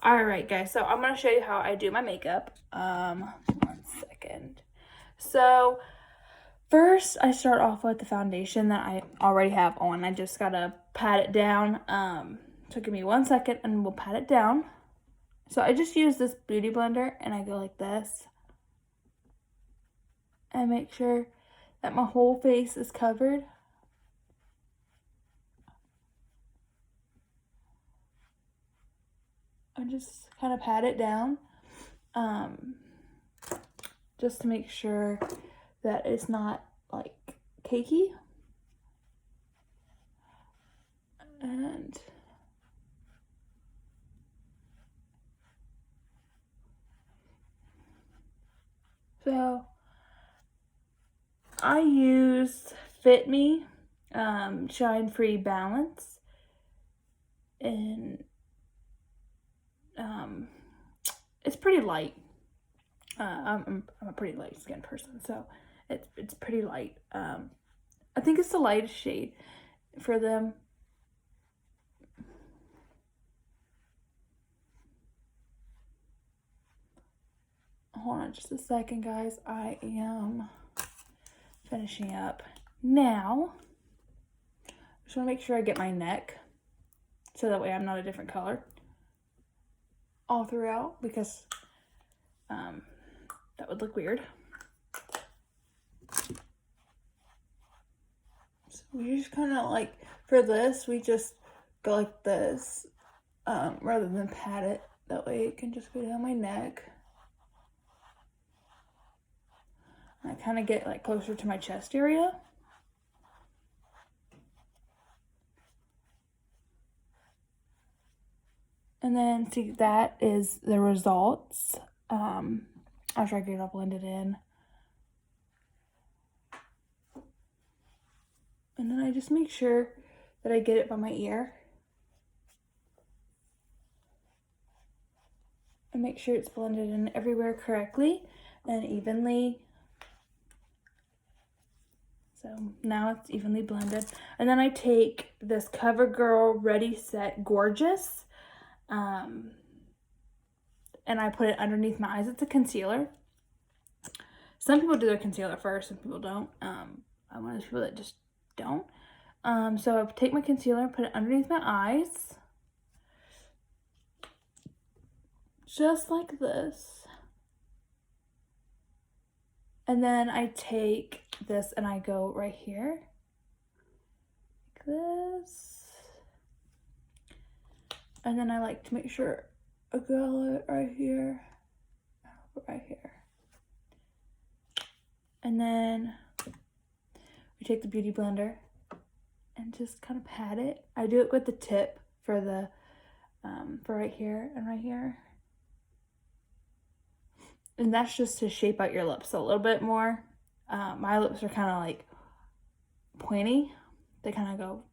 All right, guys, so I'm going to show you how I do my makeup. 1 second. So first I start off with the foundation that I already have on. I just got to pat it down. So give me 1 second and we'll pat it down. So I just use this beauty blender and I go like this. And make sure that my whole face is covered. And just kind of pat it down. Just to make sure that it's not like cakey. And so I use Fit Me Shine Free Balance, and it's pretty light. I'm a pretty light skinned person, so it's pretty light. I think it's the lightest shade for them. Hold on just a second, guys. I am finishing up now. I just want to make sure I get my neck so that way I'm not a different color all throughout, because that would look weird. So we just kind of like, for this, we just go like this rather than pat it. That way it can just go down my neck. I kind of get like closer to my chest area. And then see, that is the results after I get it all blended in. And then I just make sure that I get it by my ear. And make sure it's blended in everywhere correctly and evenly. So now it's evenly blended. And then I take this CoverGirl Ready Set Gorgeous. And I put it underneath my eyes. It's a concealer. Some people do their concealer first, some people don't. I'm one of those people that just don't. So I take my concealer and put it underneath my eyes. Just like this. And then I take this and I go right here. Like this. And then I like to make sure I go it right here. Right here. And then we take the beauty blender and just kind of pat it. I do it with the tip for the for right here and right here. And that's just to shape out your lips a little bit more. My lips are kind of like pointy. They kind of go,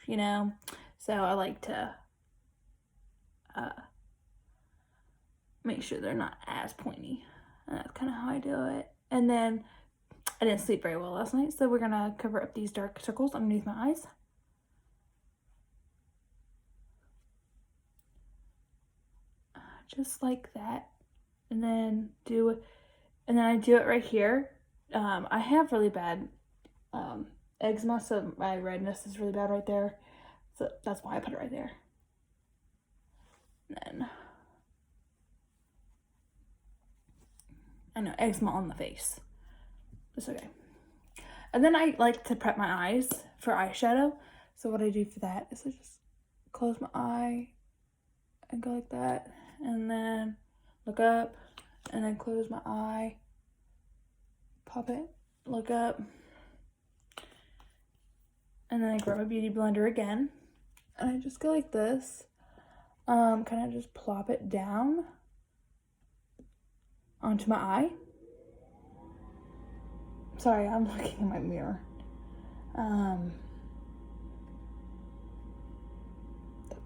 you know. So I like to make sure they're not as pointy. And that's kind of how I do it. And then I didn't sleep very well last night, so we're gonna cover up these dark circles underneath my eyes. Just like that. And then I do it right here. I have really bad eczema, so my redness is really bad right there. So that's why I put it right there. And then I know, eczema on the face. It's okay. And then I like to prep my eyes for eyeshadow. So what I do for that is I just close my eye and go like that. And then look up and then close my eye. Pop it, look up. And then I grab my beauty blender again. And I just go like this. Kind of just plop it down onto my eye. Sorry, I'm looking in my mirror. That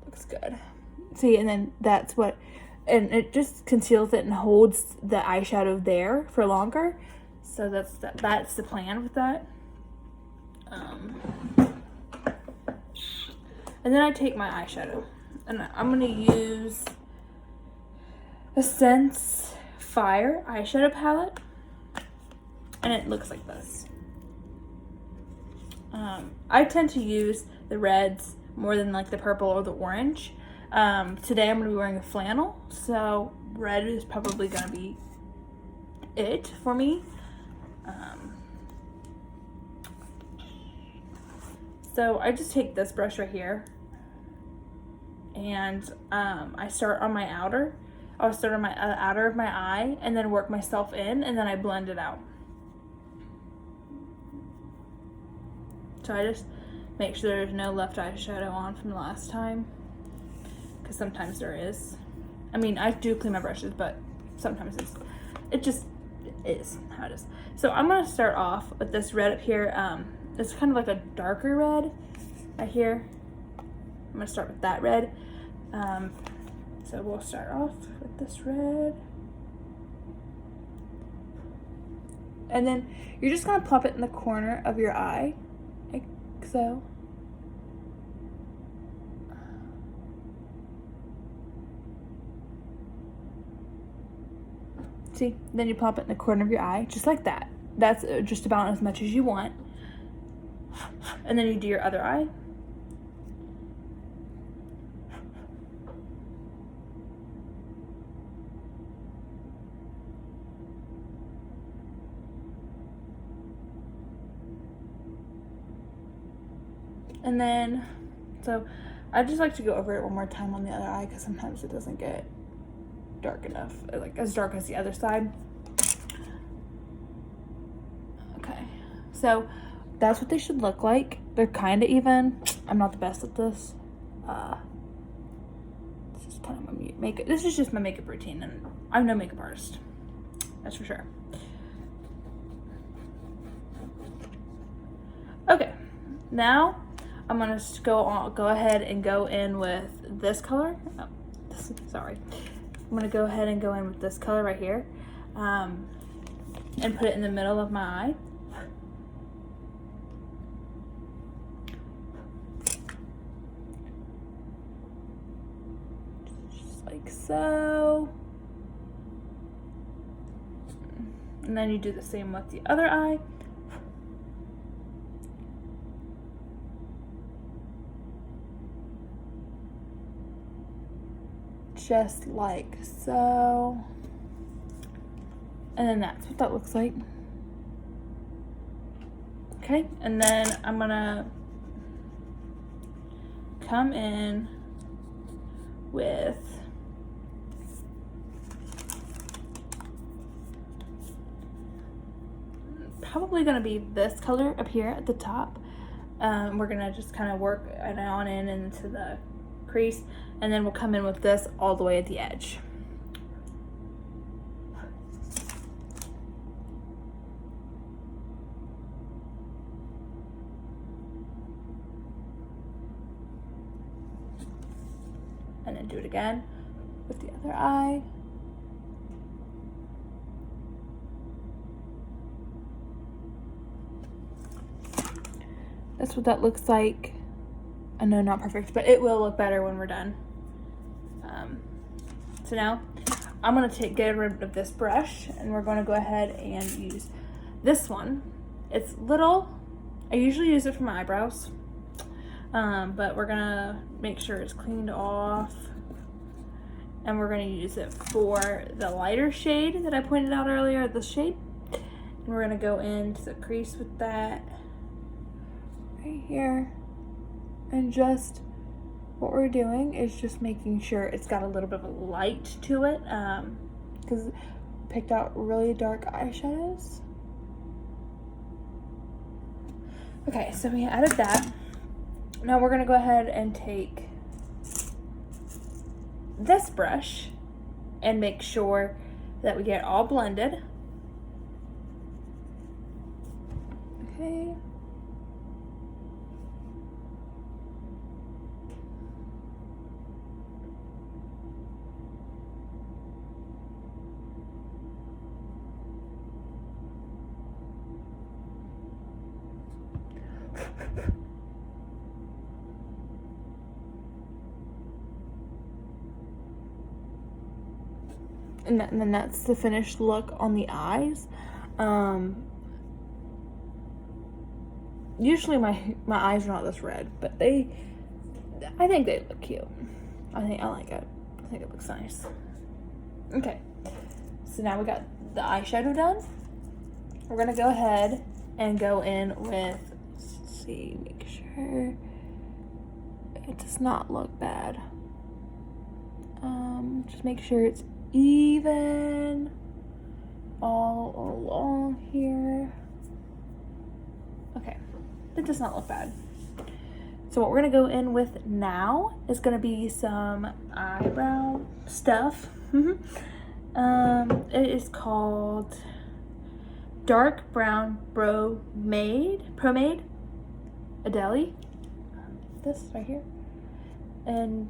looks good. See, and then that's what, and it just conceals it and holds the eyeshadow there for longer. So that's the plan with that. And then I take my eyeshadow and I'm gonna use Essence Fire eyeshadow palette, and it looks like this. I tend to use the reds more than like the purple or the orange. Today I'm going to be wearing a flannel, so red is probably going to be it for me. So I just take this brush right here, and I start on my outer. I'll start on my outer of my eye and then work myself in, and then I blend it out. So I just make sure there's no left eyeshadow on from the last time, because sometimes there is. I mean, I do clean my brushes, but sometimes it just is how it is. So I'm gonna start off with this red up here. It's kind of like a darker red right here. I'm gonna start with that red. So we'll start off with this red. And then you're just gonna plop it in the corner of your eye, like so. See, then you plop it in the corner of your eye, just like that. That's just about as much as you want. And then you do your other eye. And then, so I just like to go over it one more time on the other eye, because sometimes it doesn't get dark enough, like as dark as the other side. Okay, so that's what they should look like. They're kind of even. I'm not the best at this. This is kind of my makeup. This is just my makeup routine, and I'm no makeup artist. That's for sure. Okay, now I'm gonna go ahead and go in with this color. Oh, sorry. I'm gonna go ahead and go in with this color right here, and put it in the middle of my eye. Just like so. And then you do the same with the other eye. Just like so. And then that's what that looks like. Okay, and then I'm gonna come in with probably gonna be this color up here at the top. We're gonna just kind of work it on in into the crease, and then we'll come in with this all the way at the edge. And then do it again with the other eye. That's what that looks like. I know, not perfect, but it will look better when we're done. So now I'm gonna get rid of this brush, and we're gonna go ahead and use this one. It's little. I usually use it for my eyebrows, but we're gonna make sure it's cleaned off, and we're gonna use it for the lighter shade that I pointed out earlier, this shade. And we're gonna go into the crease with that right here. And just what we're doing is just making sure it's got a little bit of a light to it, because I picked out really dark eyeshadows. Okay, so we added that. Now we're gonna go ahead and take this brush and make sure that we get all blended. Okay. And then that's the finished look on the eyes. Usually my eyes are not this red, but I think they look cute. I like it. I think it looks nice. Okay, so now we got the eyeshadow done. We're gonna go ahead and go in with, let's see, make sure it does not look bad. Just make sure it's even all along here. Okay, it does not look bad. So what we're gonna go in with now is gonna be some eyebrow stuff. It is called Dark Brown Pomade Adele. This right here. And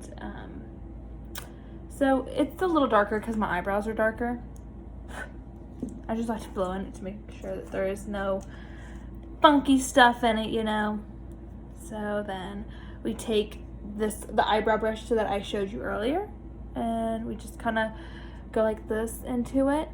so it's a little darker because my eyebrows are darker. I just like to blow in it to make sure that there is no funky stuff in it, you know. So then we take the eyebrow brush that I showed you earlier, and we just kind of go like this into it,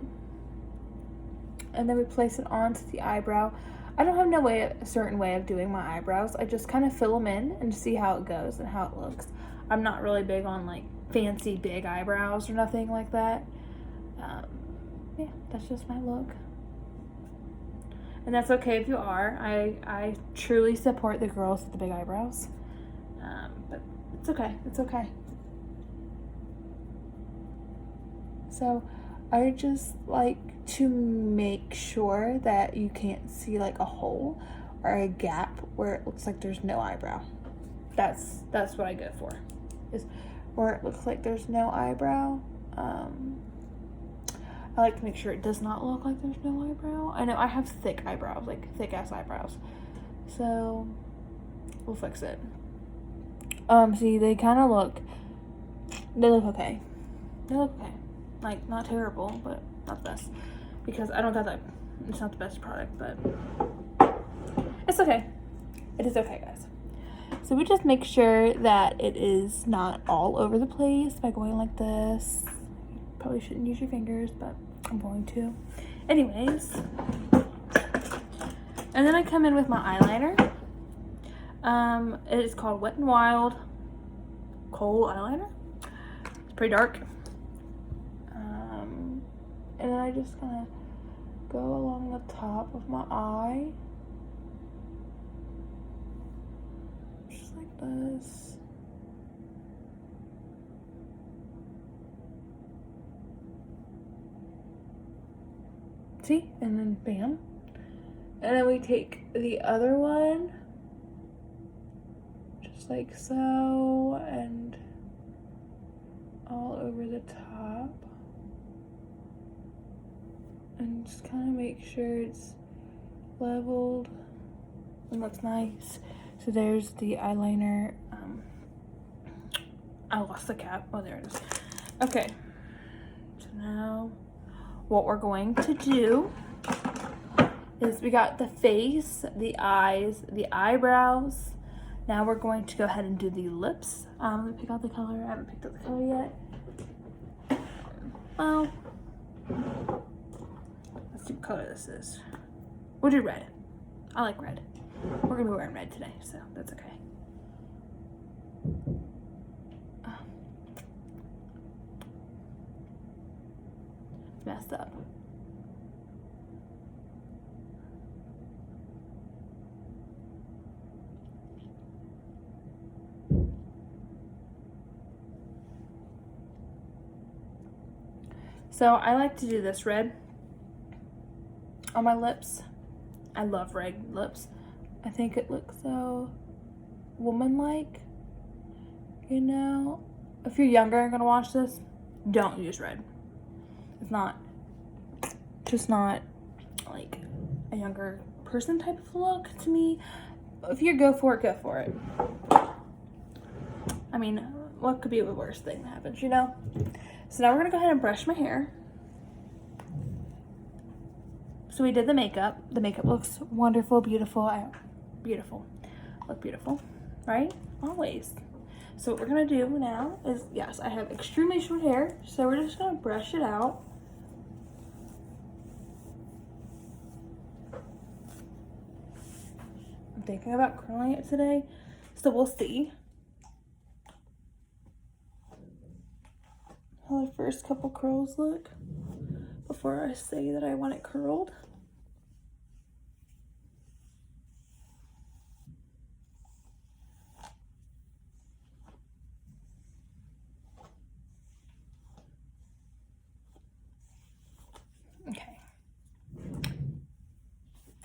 and then we place it onto the eyebrow. I don't have a certain way of doing my eyebrows. I just kind of fill them in and see how it goes and how it looks. I'm not really big on like fancy big eyebrows or nothing like that. Yeah, that's just my look. And that's okay if you are. I truly support the girls with the big eyebrows. But it's okay. It's okay. So I just like to make sure that you can't see like a hole or a gap where it looks like there's no eyebrow. That's what I go for, is where it looks like there's no eyebrow. I like to make sure it does not look like there's no eyebrow. I know I have thick eyebrows, like thick ass eyebrows. So we'll fix it. See, they kind of look okay. They look okay. Like, not terrible, but not the best. Because I don't got that, it's not the best product, but it's okay. It is okay, guys. So we just make sure that it is not all over the place by going like this. You probably shouldn't use your fingers, but I'm going to. Anyways. And then I come in with my eyeliner. It is called Wet n Wild Kohl eyeliner. It's pretty dark. And then I just kind of go along the top of my eye. Just like this. See? And then bam. And then we take the other one. Just like so. And all over the top. And just kind of make sure it's leveled and looks nice. So there's the eyeliner. I lost the cap. Oh, there it is. Okay. So now what we're going to do is we got the face, the eyes, the eyebrows. Now we're going to go ahead and do the lips. Let me pick out the color. I haven't picked out the color yet. Well, let's see what color this is. We'll do red. I like red. We're gonna be wearing red today, so that's okay. Messed up. So I like to do this red on my lips. I love red lips. I think it looks so woman-like. You know, if you're younger and gonna watch this, don't use red. It's just not like a younger person type of look to me. If you go for it, go for it. I mean, what could be the worst thing that happens, you know? So now we're gonna go ahead and brush my hair. So we did the makeup. The makeup looks wonderful, beautiful. Beautiful. Look beautiful, right? Always. So what we're gonna do now is, yes, I have extremely short hair, so we're just gonna brush it out. I'm thinking about curling it today, so we'll see how the first couple curls look before I say that I want it curled. Okay.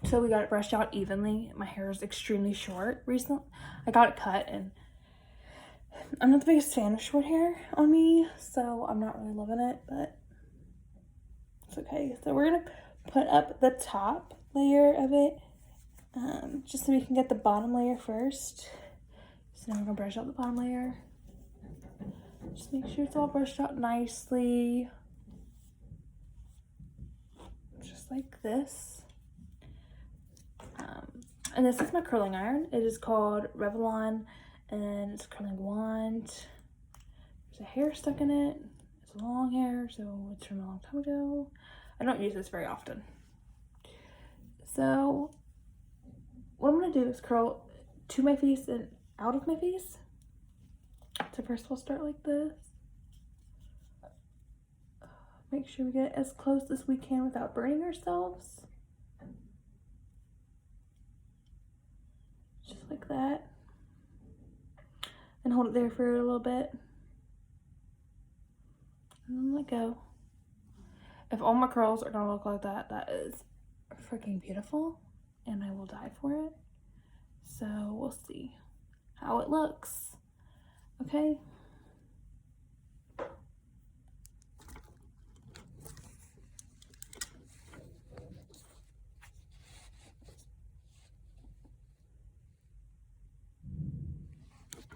So we got it brushed out evenly. My hair is extremely short recently. I got it cut, and I'm not the biggest fan of short hair on me, so I'm not really loving it, but it's okay. So we're gonna put up the top layer of it, just so we can get the bottom layer first. So now we're gonna brush out the bottom layer. Just make sure it's all brushed out nicely. Just like this. And this is my curling iron. It is called Revlon, and it's a curling wand. There's a hair stuck in it. It's long hair, so it's from a long time ago. I don't use this very often. So what I'm gonna do is curl to my face and out of my face. So first we'll start like this. Make sure we get as close as we can without burning ourselves. Just like that. And hold it there for a little bit. And then let go. If all my curls are gonna look like that, that is freaking beautiful. And I will die for it. So we'll see how it looks. Okay,